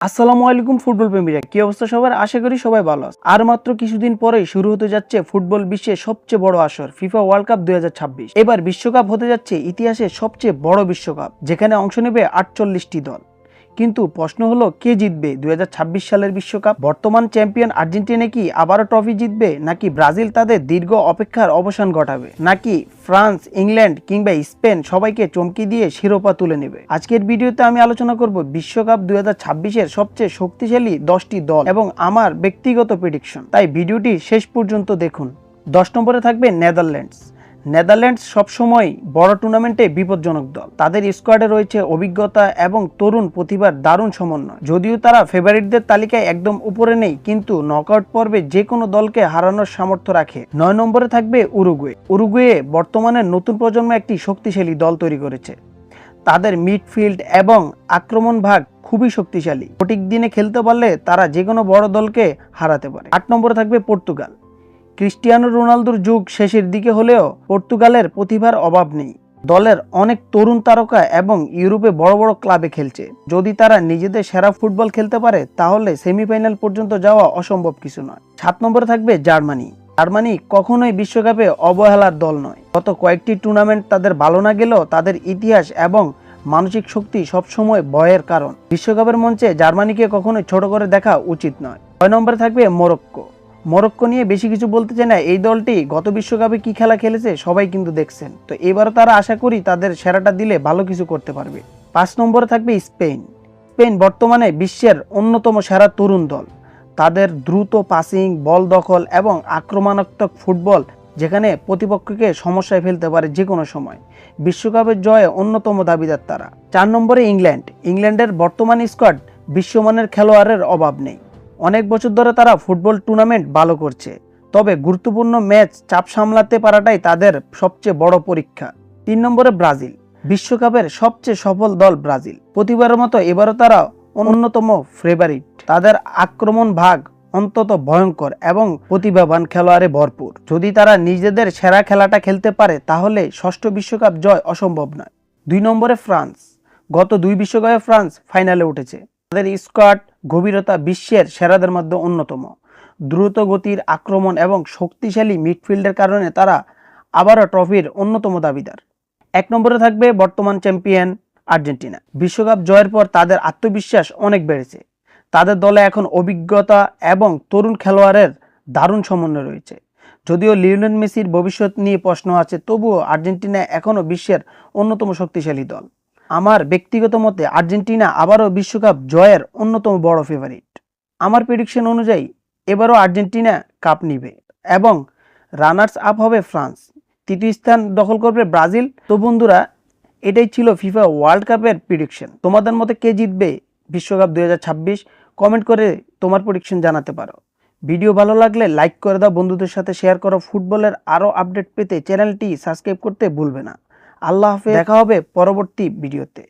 আসসালামু আলাইকুম ফুটবল প্রেমীরা, কি অবস্থা সবার? আশা করি সবাই ভালো আছে। আর মাত্র কিছুদিন পরেই শুরু হতে যাচ্ছে ফুটবল বিশ্বের সবচেয়ে বড় আসর ফিফা ওয়ার্ল্ড কাপ 2026। এবার বিশ্বকাপ হতে যাচ্ছে ইতিহাসের সবচেয়ে বড় বিশ্বকাপ, যেখানে অংশ নেবে 48টি দল। কিন্তু প্রশ্ন হলো, কে জিতবে 2026 সালের বিশ্বকাপ? বর্তমান চ্যাম্পিয়ন আর্জেন্টিনা কি আবারও ট্রফি জিতবে, নাকি ব্রাজিল তাদের দীর্ঘ অপেক্ষার অবসান ঘটাবে, নাকি ফ্রান্স, ইংল্যান্ড কিংবা স্পেন সবাইকে চমকি দিয়ে শিরোপা তুলে নেবে? আজকের ভিডিওতে আমি আলোচনা করব বিশ্বকাপ 2026-এর সবচেয়ে শক্তিশালী 10টি দল এবং আমার ব্যক্তিগত প্রেডিকশন। তাই ভিডিওটি শেষ পর্যন্ত দেখুন। 10 নম্বরে থাকবে নেদারল্যান্ডস। নেদারল্যান্ডস সবসময় বড় টুর্নামেন্টে বিপজ্জনক দল। তাদের স্কোয়াডে রয়েছে অভিজ্ঞতা এবং তরুণ প্রতিভার দারুণ সমন্বয়। যদিও তারা ফেভারিটদের তালিকায় একদম উপরে নেই, কিন্তু নকআউট পর্বে যে কোনো দলকে হারানোর সামর্থ্য রাখে। 9 নম্বরে থাকবে উরুগুয়ে। উরুগুয়ে বর্তমানে নতুন প্রজন্ম একটি শক্তিশালী দল তৈরি করেছে। তাদের মিডফিল্ড এবং আক্রমণ ভাগ খুবই শক্তিশালী। সঠিক দিনে খেলতে পারলে তারা যে কোনো বড় দলকে হারাতে পারে। 8 নম্বরে থাকবে পর্তুগাল। ক্রিস্টিয়ানো রোনালদোর যুগ শেষের দিকে হলেও পর্তুগালের প্রতিভার অভাব নেই। দলের অনেক তরুণ তারকা এবং ইউরোপে বড় বড় ক্লাবে খেলছে। যদি তারা নিজেদের সেরা ফুটবল খেলতে পারে, তাহলে সেমিফাইনাল পর্যন্ত যাওয়া অসম্ভব কিছু নয়। 7 নম্বরে থাকবে জার্মানি। জার্মানি কখনোই বিশ্বকাপে অবহেলার দল নয়। গত কয়েকটি টুর্নামেন্ট তাদের ভালো না গেলেও তাদের ইতিহাস এবং মানসিক শক্তি সবসময় ভয়ের কারণ। বিশ্বকাপের মঞ্চে জার্মানিকে কখনোই ছোট করে দেখা উচিত নয়। 6 নম্বরে থাকবে মরক্কো। মরক্কো নিয়ে বেশি কিছু বলতে চাই না। এই দলটি গত বিশ্বকাপে কি খেলা খেলেছে সবাই কিন্তু দেখছেন। তো এবারও তারা আশা করি তাদের সেরাটা দিলে ভালো কিছু করতে পারবে। 5 নম্বরে থাকবে স্পেন। স্পেন বর্তমানে বিশ্বের অন্যতম সেরা তরুণ দল। তাদের দ্রুত পাসিং, বল দখল এবং আক্রমণাত্মক ফুটবল যেখানে প্রতিপক্ষকে সমস্যায় ফেলতে পারে যে কোনো সময়। বিশ্বকাপের জয়ে অন্যতম দাবিদার তারা। 4 নম্বরে ইংল্যান্ড। ইংল্যান্ডের বর্তমান স্কোয়াড বিশ্বমানের খেলোয়াড়ের অভাব নেই। অনেক বছর ধরে তারা ফুটবল টুর্নামেন্ট ভালো করছে, তবে গুরুত্বপূর্ণ ম্যাচ চাপ সামলাতে পারাটাই তাদের সবচেয়ে বড় পরীক্ষা। 3 নম্বরে ব্রাজিল। বিশ্বকাপের সবচেয়ে সফল দল ব্রাজিল। প্রতিবারের মতো এবারও তারা অন্যতম ফেভারিট। তাদের আক্রমণ ভাগ অন্তত ভয়ঙ্কর এবং প্রতিভাবান খেলোয়াড়ে ভরপুর। যদি তারা নিজেদের সেরা খেলাটা খেলতে পারে, তাহলে ষষ্ঠ বিশ্বকাপ জয় অসম্ভব নয়। 2 নম্বরে ফ্রান্স। গত 2 বিশ্বকাপে ফ্রান্স ফাইনালে উঠেছে। তাদের স্কোয়াড গভীরতা বিশ্বের সেরাদের মধ্যে অন্যতম। দ্রুত গতির আক্রমণ এবং শক্তিশালী মিডফিল্ডের কারণে তারা আবারও ট্রফির অন্যতম দাবিদার। 1 নম্বরে থাকবে বর্তমান চ্যাম্পিয়ন আর্জেন্টিনা। বিশ্বকাপ জয়ের পর তাদের আত্মবিশ্বাস অনেক বেড়েছে। তাদের দলে এখন অভিজ্ঞতা এবং তরুণ খেলোয়াড়ের দারুণ সমন্বয় রয়েছে। যদিও লিওনেল মেসির ভবিষ্যৎ নিয়ে প্রশ্ন আছে, তবুও আর্জেন্টিনা এখনও বিশ্বের অন্যতম শক্তিশালী দল। আমার ব্যক্তিগত মতে আর্জেন্টিনা আবারও বিশ্বকাপ জয়ের অন্যতম বড় ফেভারিট। আমার প্রেডিকশন অনুযায়ী এবারও আর্জেন্টিনা কাপ নিবে এবং রানার্স আপ হবে ফ্রান্স। তৃতীয় স্থান দখল করবে ব্রাজিল। তো বন্ধুরা, এটাই ছিল ফিফা ওয়ার্ল্ড কাপের প্রেডিকশন। তোমাদের মতে কে জিতবে বিশ্বকাপ 2026? কমেন্ট করে তোমার প্রেডিকশন জানাতে পারো। ভিডিও ভালো লাগলে লাইক করে দাও, বন্ধুদের সাথে শেয়ার করো। ফুটবলের আরও আপডেট পেতে চ্যানেলটি সাবস্ক্রাইব করতে ভুলবে না। আল্লাহ হাফেজ, দেখা হবে পরবর্তী ভিডিওতে।